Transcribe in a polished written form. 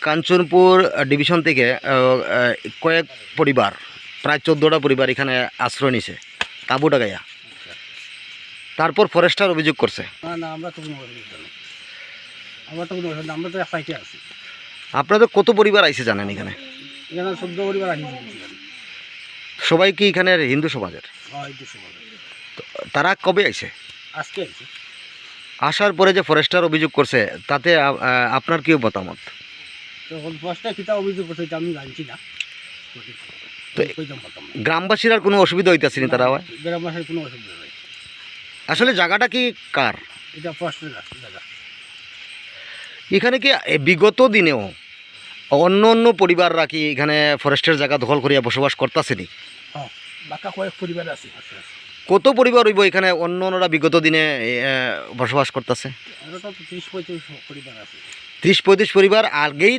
Kanchanpur division থেকে কয়েক পরিবার, প্রায় 14টা পরিবার এখানে আশ্রয় নিছে তাঁবু ডাগাইয়া। তারপর ফরেস্টার অভিযোগ করছে। না আমরা তো কোনো অসুবিধা নেই, আমরা তো কোনো অসুবিধা, আমরা তো ফাইটে আছি। আপনাদের কত পরিবার আইছে জানেন এখানে? এখানে 14 পরিবার আসি। সবাই কি এখানে হিন্দু সমাজের? হয় 200 পরিবার। তো তারা কবে আইছে? আজকে আছি। আসার পরে যে ফরেস্টার অভিযোগ করছে তাতে আপনার কি মতামত? তখন ফার্স্টে কিতা অভিযোগ করছে এটা আমি জানছি না। তো গ্রামবাসীর আর কোনো অসুবিধা হইতেছে না? তারা গ্রামবাসীর কোনো অসুবিধা নেই। আসলে জায়গাটা কি কার? এটা ফার্স্টের জায়গা। এখানে কি বিগত দিনেও অন্য অন্য পরিবাররা কি এখানে ফরেস্টের জায়গা দখল করিয়া বসবাস করতেছে নি? হ্যাঁ, বাকা কয়েক পরিবার আছে। কত পরিবার হইব এখানে অন্য অন্যরা বিগত দিনে বসবাস করতেছে? 30-35 পরিবার আছে। 30-35 পরিবার আগেই